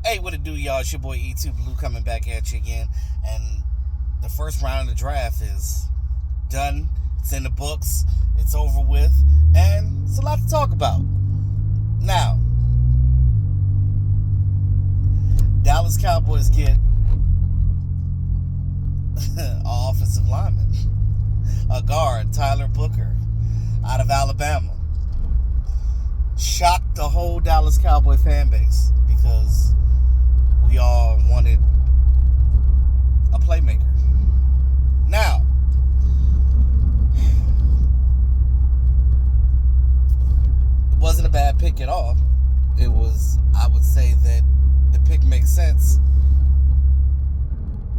Hey, what it do, y'all? It's your boy E2 Blue coming back at you again. And the first round of the draft is done. It's in the books. It's over with. And it's a lot to talk about. Now, Dallas Cowboys get an offensive lineman, a guard, Tyler Booker, out of Alabama. Shocked the whole Dallas Cowboy fan base because we all wanted a playmaker. Now, it wasn't a bad pick at all. It was, I would say that the pick makes sense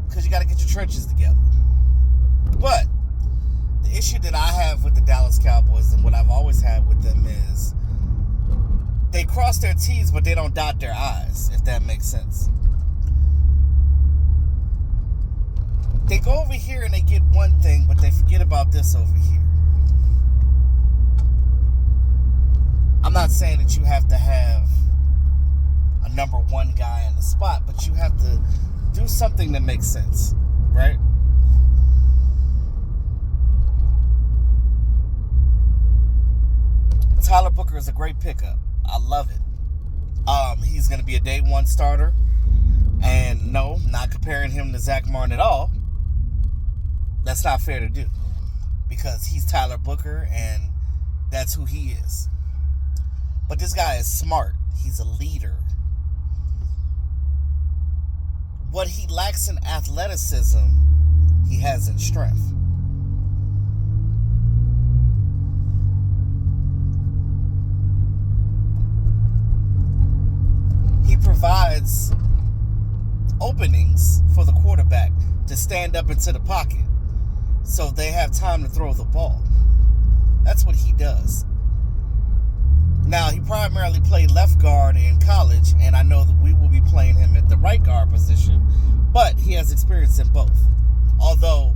because you got to get your trenches together. But the issue that I have with the Dallas Cowboys and what I've always had with them is they cross their T's, but they don't dot their I's, if that makes sense. They go over here and they get one thing, but they forget about this over here. I'm not saying that you have to have a number one guy in the spot, but you have to do something that makes sense, right? Tyler Booker is a great pickup. I love it. He's going to be a day one starter. And no, not comparing him to Zach Martin at all. That's not fair to do. Because he's Tyler Booker and that's who he is. But this guy is smart. He's a leader. What he lacks in athleticism, he has in strength. He provides openings for the quarterback to stand up into the pocket so they have time to throw the ball. That's what he does. Now, he primarily played left guard in college, and I know that we will be playing him at the right guard position, but he has experience in both. Although,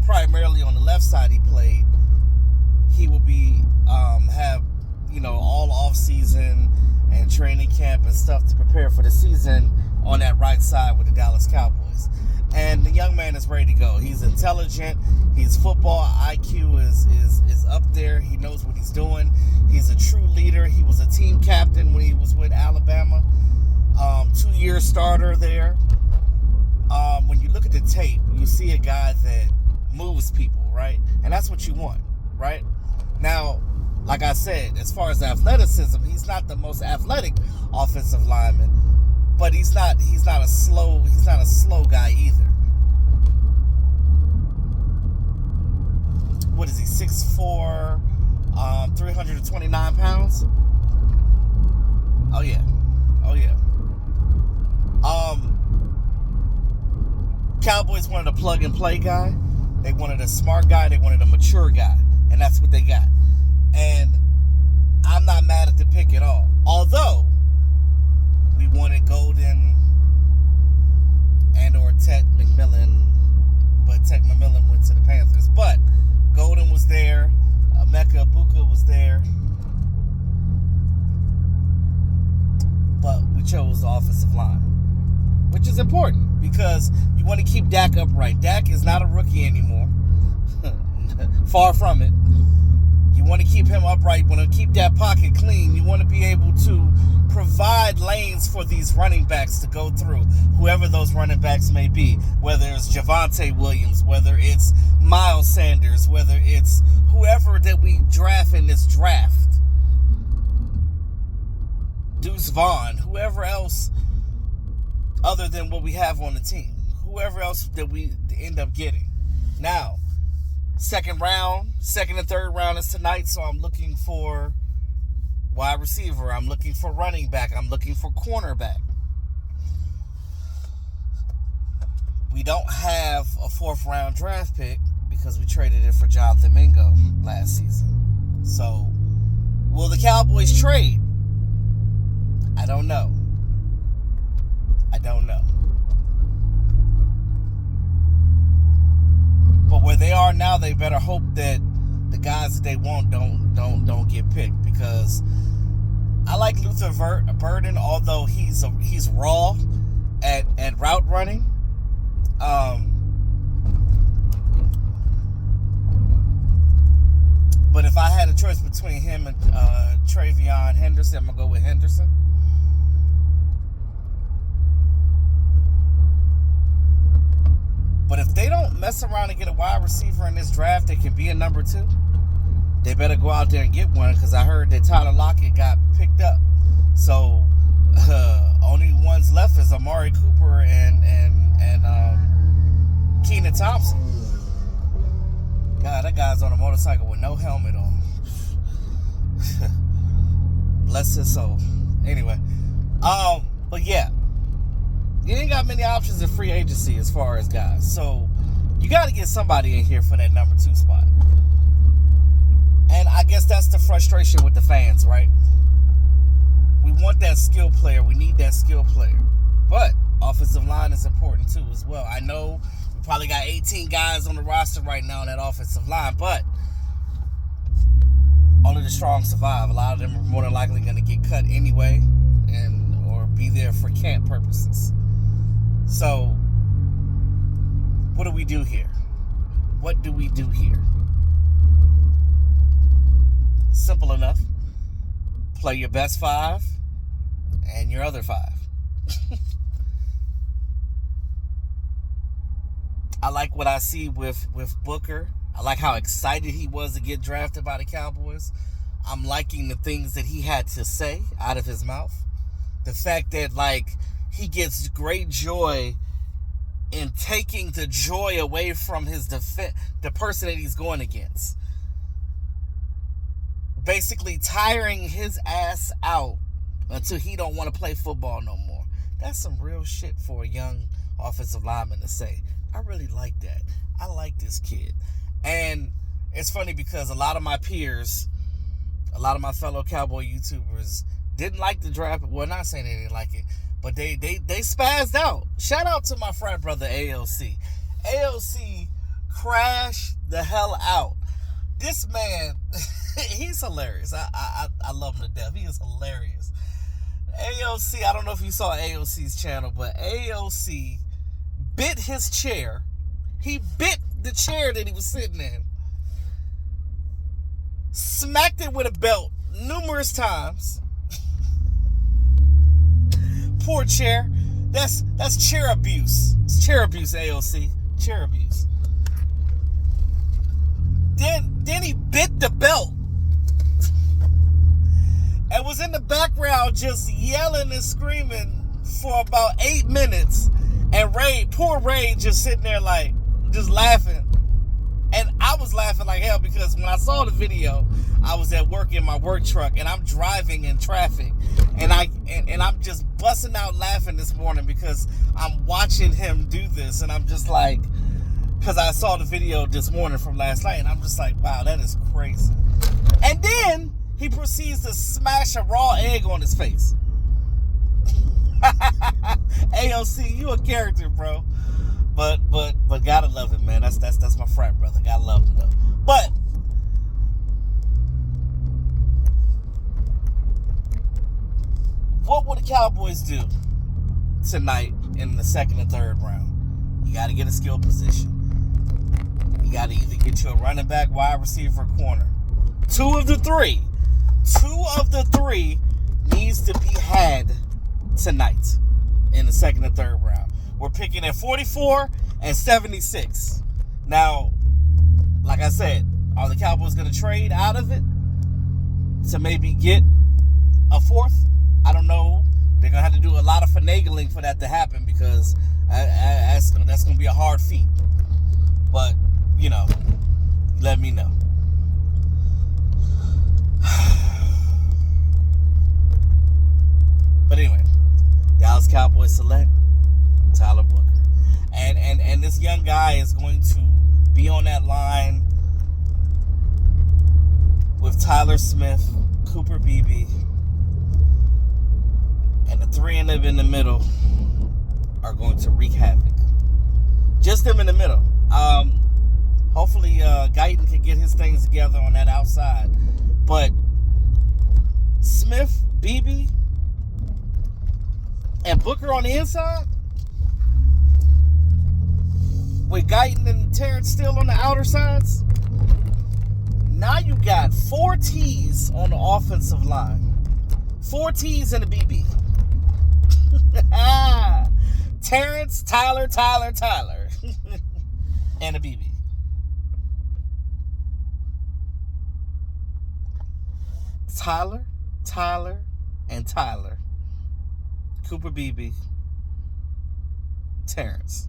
primarily on the left side he played, he will be, have, all off-season and training camp and stuff to prepare for the season on that right side with the Dallas Cowboys. And the young man is ready to go. He's intelligent. His football IQ is up there. He knows what he's doing. He's a true leader. He was a team captain when he was with Alabama. 2-year starter there. When you look at the tape, you see a guy that moves people, right? And that's what you want, right? Now, like I said, as far as athleticism, he's not the most athletic offensive lineman, but he's not a slow guy either. What is he? 6'4", 329 pounds? Oh yeah. Cowboys wanted a plug and play guy. They wanted a smart guy. They wanted a mature guy, and that's what they got. And I'm not mad at the pick at all. Although we wanted Golden and or Ted McMillan, but Ted McMillan went to the Panthers. But Golden was there. Emeka Egbuka was there. But we chose the offensive line, which is important because you want to keep Dak upright. Dak is not a rookie anymore. Far from it. You want to keep him upright. You want to keep that pocket clean. You want to be able to provide lanes for these running backs to go through, whoever those running backs may be, whether it's Javonte Williams, whether it's Miles Sanders, whether it's whoever that we draft in this draft, Deuce Vaughn, whoever else other than what we have on the team, whoever else that we end up getting. Now, second and third round is tonight, so I'm looking for wide receiver. I'm looking for running back. I'm looking for cornerback. We don't have a fourth round draft pick because we traded it for Jonathan Mingo last season. So, will the Cowboys trade? I don't know. But where they are now, they better hope that the guys that they want don't get picked, because I like Luther Burden, although he's raw at route running. But if I had a choice between him and Travion Henderson, I'm going to go with Henderson. But if they don't mess around and get a wide receiver in this draft that can be a number 2, they better go out there and get one, because I heard that Tyler Lockett got picked up. So only ones left is Amari Cooper and Keenan Thompson. God, that guy's on a motorcycle with no helmet on. Bless his soul. Anyway, but yeah, you ain't got many options in free agency as far as guys. So you got to get somebody in here for that number 2 spot. And I guess that's the frustration with the fans, right? We want that skill player. We need that skill player. But offensive line is important too as well. I know we probably got 18 guys on the roster right now on that offensive line, but only the strong survive. A lot of them are more than likely going to get cut anyway, or be there for camp purposes. So what do we do here? What do we do here? Simple enough. Play your best 5 and your other 5. I like what I see with Booker. I like how excited he was to get drafted by the Cowboys. I'm liking the things that he had to say out of his mouth. The fact that, like, he gets great joy in taking the joy away from the person that he's going against. Basically tiring his ass out until he don't want to play football no more. That's some real shit for a young offensive lineman to say. I really like that. I like this kid. And it's funny because a lot of my peers, a lot of my fellow Cowboy YouTubers didn't like the draft. Well, not saying they didn't like it, but they spazzed out. Shout out to my frat brother AOC. AOC crashed the hell out. This man, he's hilarious. I love him to death. He is hilarious. AOC, I don't know if you saw AOC's channel, but AOC bit his chair. He bit the chair that he was sitting in. Smacked it with a belt numerous times. Poor chair. That's chair abuse. It's chair abuse, AOC. Chair abuse. Then he bit the belt and was in the background just yelling and screaming for about 8 minutes. And poor Ray just sitting there like, just laughing. And I was laughing like hell because when I saw the video, I was at work in my work truck and I'm driving in traffic. And I'm just busting out laughing this morning because I'm watching him do this. And I'm just like, because I saw the video this morning from last night, and I'm just like, wow, that is crazy. And then he proceeds to smash a raw egg on his face. AOC, you a character, bro. But gotta love him, man. That's my frat brother. Gotta love him though. But what will the Cowboys do tonight in the second and third round? You gotta get a skill position. You got to either get you a running back, wide receiver, corner. Two of the three needs to be had tonight in the second and third round. We're picking at 44 and 76. Now, like I said, are the Cowboys going to trade out of it to maybe get a 4th? I don't know. They're going to have to do a lot of finagling for that to happen because that's going to be a hard feat. But you know, let me know. But anyway, Dallas Cowboys select Tyler Booker. And this young guy is going to be on that line with Tyler Smith, Cooper Beebe, and the 3 of them in the middle are going to wreak havoc. Just them in the middle. Hopefully, Guyton can get his things together on that outside. But Smith, Beebe, and Booker on the inside, with Guyton and Terrence still on the outer sides, now you got 4 T's on the offensive line. 4 T's and a BB. Terrence, Tyler, and a BB. Tyler, and Tyler. Cooper, BB, Terrence.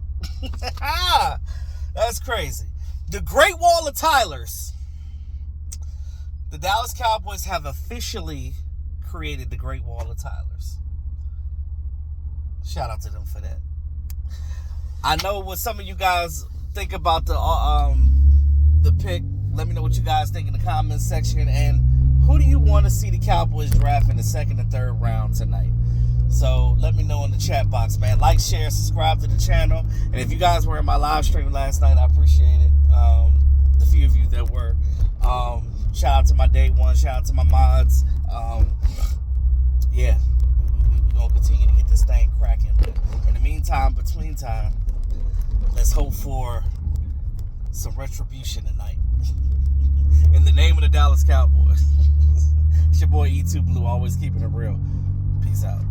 That's crazy. The Great Wall of Tylers. The Dallas Cowboys have officially created the Great Wall of Tylers. Shout out to them for that. I know what some of you guys think about the pick. Let me know what you guys think in the comments section. And who do you want to see the Cowboys draft in the 2nd and 3rd round tonight? So let me know in the chat box, man. Like, share, subscribe to the channel. And if you guys were in my live stream last night, I appreciate it. The few of you that were. Shout out to my day one. Shout out to my mods. Yeah, we're going to continue to get this thing cracking. But in the meantime, between time, let's hope for some retribution tonight. In the name of the Dallas Cowboys. It's your boy E2 Blue, always keeping it real. Peace out.